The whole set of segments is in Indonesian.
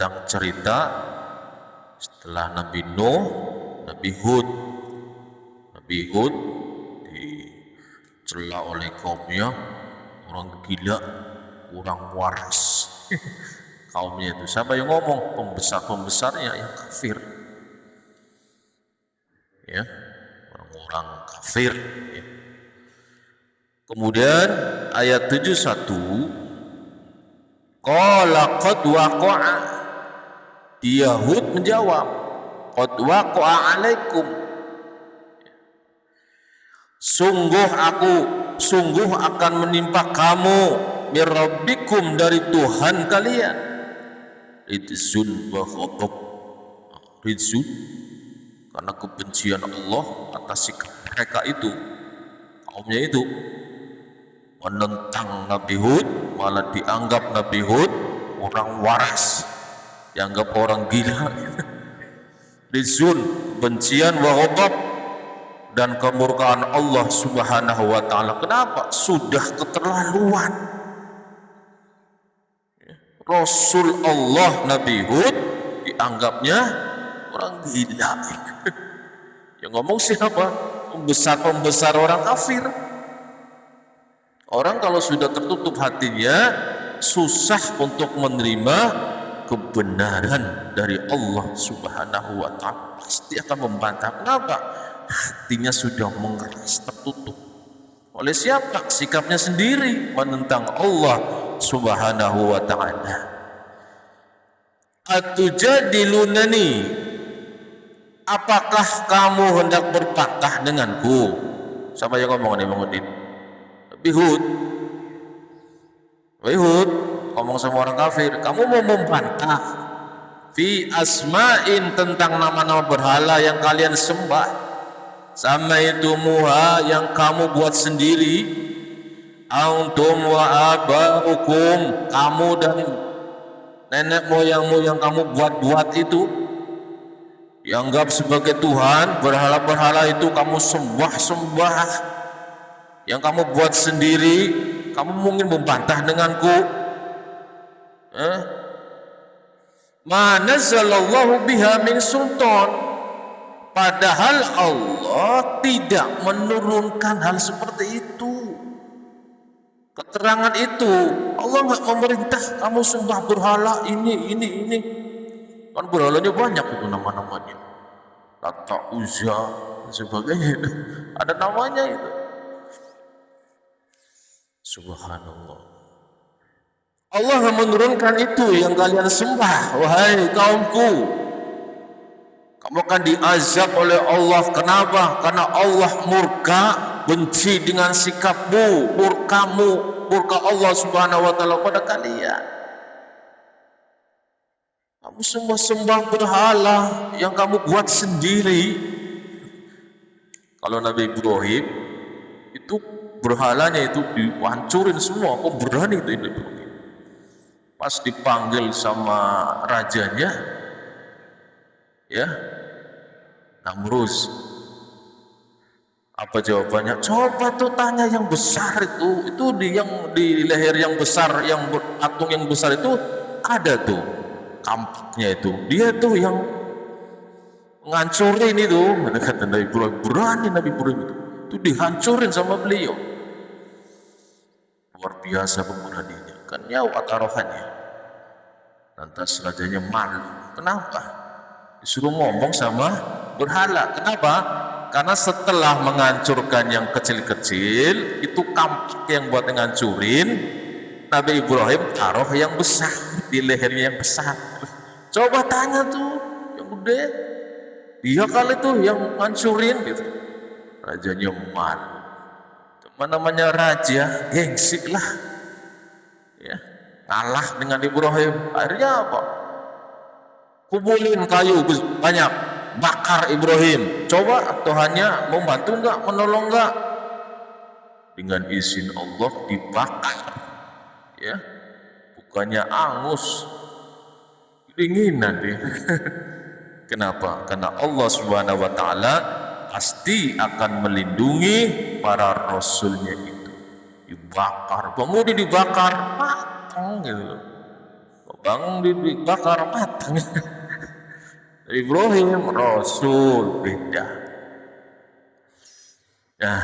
tentang cerita setelah Nabi Nuh, Nabi Hud. Nabi Hud dicela oleh kaumnya, orang gila, orang waras. Kaumnya itu siapa yang ngomong? Pembesar-pembesarnya yang kafir, ya, orang-orang kafir, ya. Kemudian ayat 71, qala qad waqa'a, Yahud menjawab, qad waqa'a alaikum, sungguh akan menimpa kamu mir rabbikum, dari Tuhan kalian, rizun wa ghadab, rizun karena kebencian Allah atas sikap mereka itu. Kaumnya itu menentang Nabi Hud, malah dianggap Nabi Hud orang waras, dianggap orang gila. Rizun, kebencian, wa ghadab, dan kemurkaan Allah Subhanahu wa ta'ala. Kenapa? Sudah keterlaluan. Rasul Allah Nabi Hud dianggapnya orang gila. Yang ngomong siapa? Pembesar-pembesar orang kafir. Orang kalau sudah tertutup hatinya, susah untuk menerima kebenaran dari Allah Subhanahu wa ta'ala. Pasti akan membantah. Kenapa? Hatinya sudah mengeras, tertutup. Oleh siapa? Sikapnya sendiri menentang Allah Subhanahu wa ta'ala. Atujadilunani, apakah kamu hendak berbantah denganku? Siapa yang ngomong nih, Bang Udin? Nabi Hud. Nabi Hud ngomong sama orang kafir, kamu mau membantah fi asma'in, tentang nama-nama berhala yang kalian sembah, sama itu muha, yang kamu buat sendiri, antum wa abaukum, kamu dan nenek moyangmu yang kamu buat-buat itu, dianggap sebagai Tuhan. Berhala-berhala itu kamu sembah-sembah, yang kamu buat sendiri. Kamu mungkin membantah denganku? Ma nazzalallahu biha min sultan, padahal Allah tidak menurunkan hal seperti itu. Keterangan itu Allah nggak memerintah kamu sembah berhala ini. Kan berhalanya banyak itu nama-namanya, Lata, Uzza dan sebagainya. Ada namanya itu. Subhanallah. Allah menurunkan itu yang kalian sembah, wahai kaumku. Kamu akan diazab oleh Allah. Kenapa? Karena Allah murka, benci dengan sikapmu, murka Allah Subhanahu wa ta'ala pada kalian. Kamu semua sembah berhala yang kamu buat sendiri. Kalau Nabi Ibrahim itu berhalanya itu dihancurin semua. Kok berani itu Ibrahim? Pas dipanggil sama rajanya, ya, Namrus, apa jawabannya? Coba tuh tanya yang besar itu di leher yang besar, yang patung yang besar itu ada tuh kampaknya itu, dia tuh yang ngancurin itu. Mana kata Nabi Ibrahim, berani Nabi Ibrahim itu dihancurin sama beliau. Luar biasa pemberaninya, kan nyawa taruhannya. Lantas rajanya malu. Kenapa? Disuruh ngomong sama berhala. Kenapa? Karena setelah menghancurkan yang kecil-kecil, itu kampak yang buat ngancurin, Nabi Ibrahim taruh yang besar di lehernya yang besar. Coba tanya tuh yang gede, dia kali tuh yang ngancurin gitu. Rajanya malu. Mana namanya raja, gengsi lah, ya, kalah dengan Ibrahim. Akhirnya apa? Kumpulin kayu banyak, bakar Ibrahim. Coba Tuhannya membantu nggak, menolong nggak? Dengan izin Allah dibakar, ya, bukannya angus, dinginan deh. Kenapa? Karena Allah Subhanahu wa ta'ala pasti akan melindungi para rasulnya itu. Dibakar, kemudian dibakar matang gitu loh. bang dibakar matang. Ibrahim Rasul beda. Nah,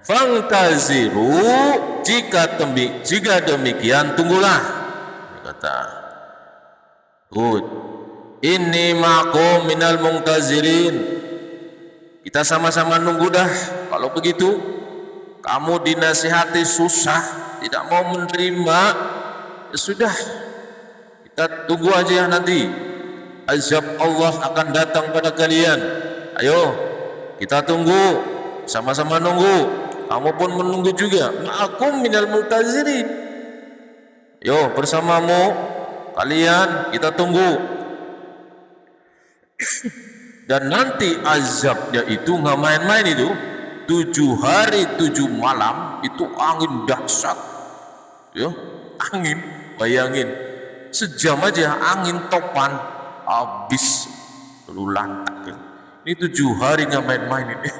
fangtaziru, jika demikian tunggulah. Kata Hud, inni ma'akum minal muntazirin. Kita sama-sama nunggu dah. Kalau begitu, kamu dinasihati susah, tidak mau menerima, ya sudah, kita tunggu aja nanti. Azab Allah akan datang pada kalian. Ayo, kita tunggu, sama-sama nunggu. Kamu pun menunggu juga. Ma'akum minal muntazirin. Yo, bersamamu, kalian, kita tunggu. Dan nanti azabnya itu nggak main-main itu. 7 hari 7 malam itu angin dahsyat, ya, angin, bayangin sejam aja angin topan habis lalu lantak, ya. Ini 7 hari nggak main-main ini.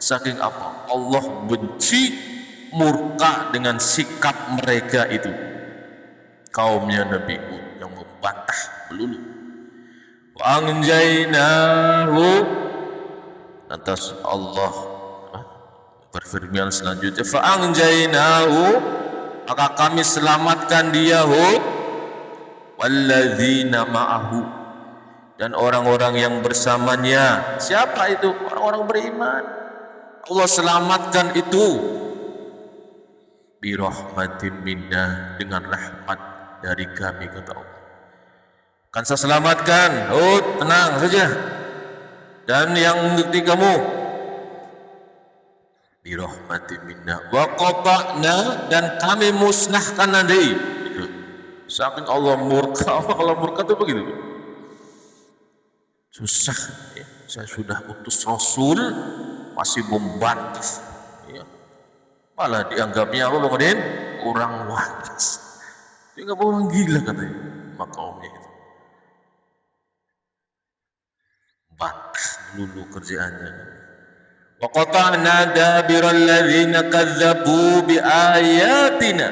Saking apa? Allah benci, murka dengan sikap mereka itu, kaumnya Nabi Hud yang membantah melulu. Wa anjaynahu, lantas Allah berfirman selanjutnya, fa anjaynahu, maka kami selamatkan dia Hud, walladzina ma'ahu, dan orang-orang yang bersamanya. Siapa itu? Orang-orang beriman. Allah selamatkan itu birahmatin minna, dengan rahmat dari kami, kata Allah. Kan saya selamatkan Hud, tenang saja. Dan yang ketigamu birahmatin minna wa qata'na, dan kami musnahkan nanti. Saking Allah murka. Kalau murka itu begitu, susah, ya. Saya sudah utus Rasul masih membantah, ya. Malah dianggapnya apa Bang Udin? Orang waras. Dia nggak orang gila katanya, maka kaumnya itu bantah dulu kerjaannya. Wa qata'na dabiral ladzina kadzdzabu biayatina,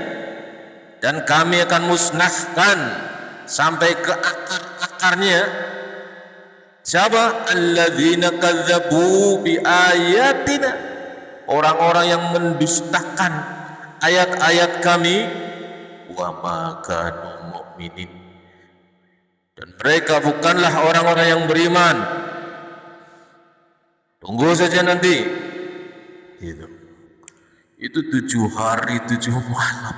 dan kami akan musnahkan sampai ke akar-akarnya. Siapa? Alladzina kadzdzabu biayatina, orang-orang yang mendustakan ayat-ayat kami. Wa ma kanu mu'minin, dan mereka bukanlah orang-orang yang beriman. Tunggu saja nanti. Itu 7 hari 7 malam.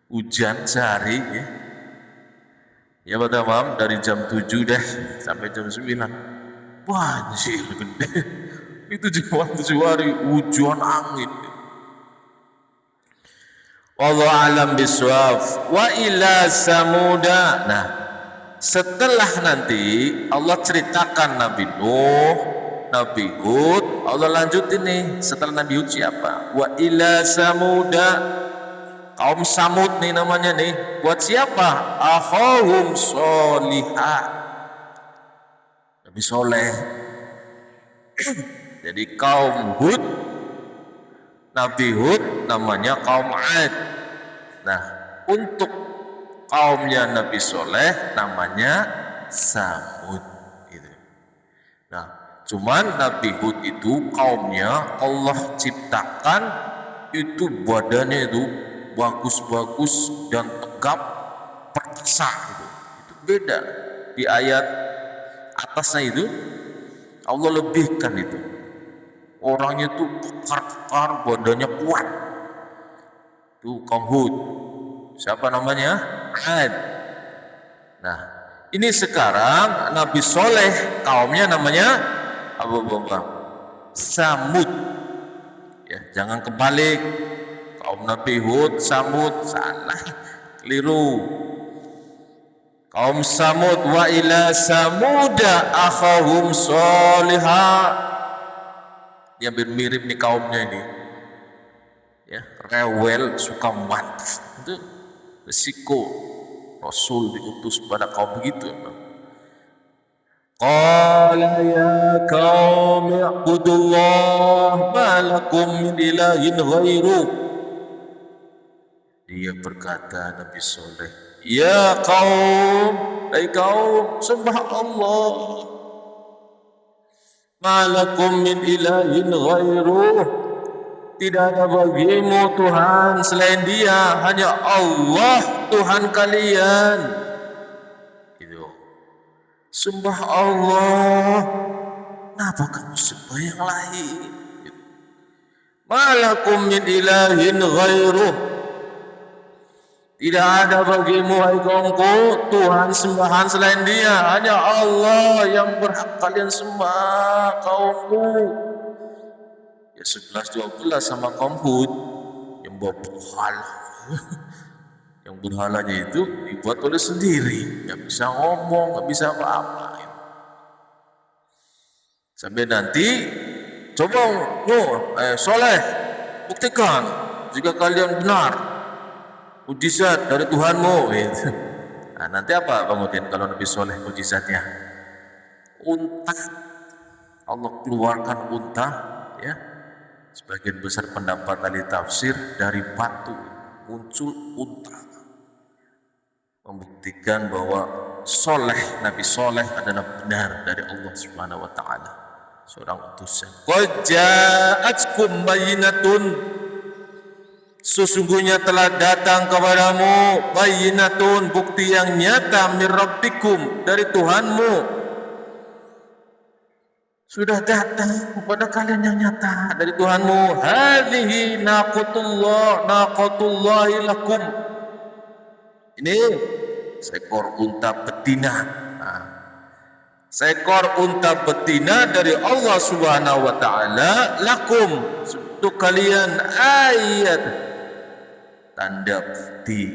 Hujan sehari, ya. Ya pada malam dari jam 7 deh sampai jam 9. Banjir gede. Itu 7 hari hujan angin. Wallahu alam bisawab. Wa ila samuda. Nah, setelah nanti Allah ceritakan Nabi Nuh, Nabi Hud, Allah lanjutin nih. Setelah Nabi Hud siapa? Wa ila samuda, kaum Samud nih namanya nih. Buat siapa? Akhahum Sholihah, Nabi Soleh. Jadi kaum Hud, Nabi Hud namanya kaum Ad. Nah, untuk kaumnya Nabi Soleh namanya Samud, gitu. Nah, cuman Nabi Hud itu kaumnya Allah ciptakan itu badannya itu bagus-bagus dan tegap perkasa, gitu. Itu beda. Di ayat atasnya itu Allah lebihkan itu. Orangnya tuh kekar-kekar, badannya kuat. Itu kaum Hud. Siapa namanya? Ad. Nah, ini sekarang Nabi Soleh kaumnya namanya apa Bang? Samud. Ya, jangan kebalik. Kaum Nabi Hud, Samud, salah, keliru. Kaum Samud, wa ila samuda akhahum Sholihah. Dia mirip nih kaumnya ini. Ya, rewel, suka mantap. Itu resiko Rasul diutus pada kaum begitu. Qala ya qaumi ibudullah ma lakum min ilahin ghairu. Dia berkata, Nabi Soleh, Ya kaum, hai kaum, sembah Allah. Malakum min ilahin ghairuh. Tidak ada bagimu Tuhan selain Dia, hanya Allah Tuhan kalian. Itu. Sembah Allah. Kenapa kamu sembah yang lain? Malakum min ilahin ghairuh. Tidak ada bagimu hai kaumku Tuhan sembahan selain Dia, hanya Allah yang berhak kalian sembah kaumku. Ya 11-12 sama kaum Hud yang bawa berhala. Yang berhalanya itu dibuat oleh sendiri, nggak bisa ngomong, nggak bisa apa-apa. Sampai nanti coba soleh, buktikan jika kalian benar mujizat dari Tuhanmu. Gitu. Nah, nanti apa kemudian kalau Nabi Soleh mujizatnya? Unta, Allah keluarkan unta, ya. Sebagian besar pendapat ahli tafsir dari batu muncul unta, membuktikan bahwa Soleh, Nabi Soleh adalah benar dari Allah Subhanahu Wa Taala, seorang utusan. Qad ja'atkum bayyinatun, sesungguhnya telah datang kepadamu bayyinatun, bukti yang nyata min rabbikum, dari Tuhanmu. Sudah datang kepada kalian yang nyata dari Tuhanmu. Hadhihi naqatullahi lakum. Ini seekor unta betina. Nah, seekor unta betina dari Allah Subhanahu Wa Taala lakum, untuk kalian, ayat, tanda bukti.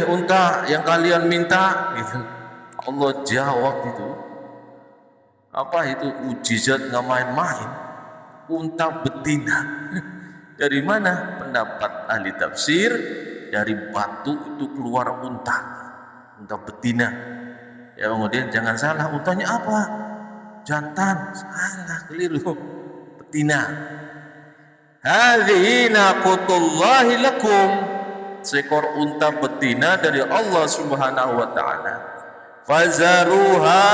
Unta yang kalian minta, gitu. Allah jawab itu. Apa itu mujizat nggak main-main? Unta betina. Dari mana? Pendapat ahli tafsir, dari batu itu keluar unta betina. Ya kemudian jangan salah, untanya apa? Jantan. Salah, keliru. Betina. Hadhihi naqatullahi lakum, seekor unta betina dari Allah Subhanahu Wa Taala. Fazaruha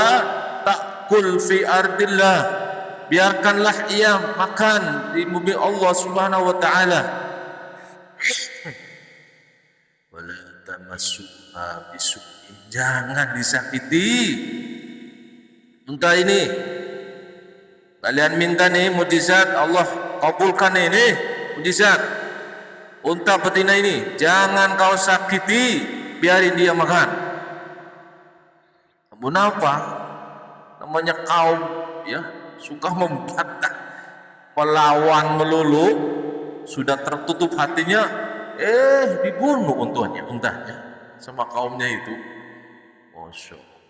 ta'kul fi ardillah, biarkanlah ia makan di bumi Allah Subhanahu Wa Taala. Wala tamassuha bisu'in, jangan disakiti unta ini. Kalian minta nih mujizat, Allah kabulkan ini mujizat unta betina ini, jangan kau sakiti, biarin dia makan. Namun apa? Namanya kaum, ya, suka membantah, melawan melulu, sudah tertutup hatinya, dibunuh untanya sama kaumnya itu. Masya Allah,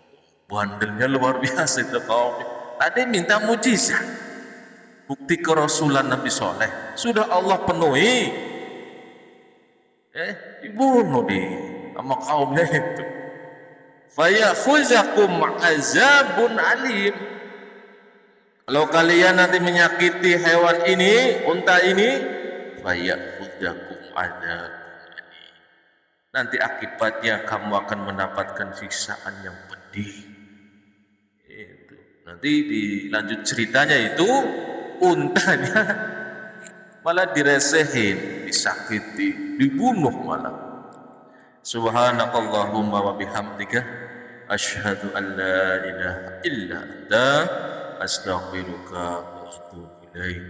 bandelnya luar biasa itu kaumnya. Tadi minta mujizat, bukti kerasulan Nabi Soleh, sudah Allah penuhi, dibunuh sama kaumnya itu. Fayakhuzakum azabun alim, kalau kalian nanti menyakiti hewan ini, unta ini, fayakhuzakum azabun alim, nanti akibatnya kamu akan mendapatkan siksaan yang pedih. Itu nanti dilanjut ceritanya, itu untanya malah diresehin, disakiti, dibunuh malah. Subhanakallahumma wa bihamdika asyhadu an la ilaha illa anta astaghfiruka wa atubu ilaik.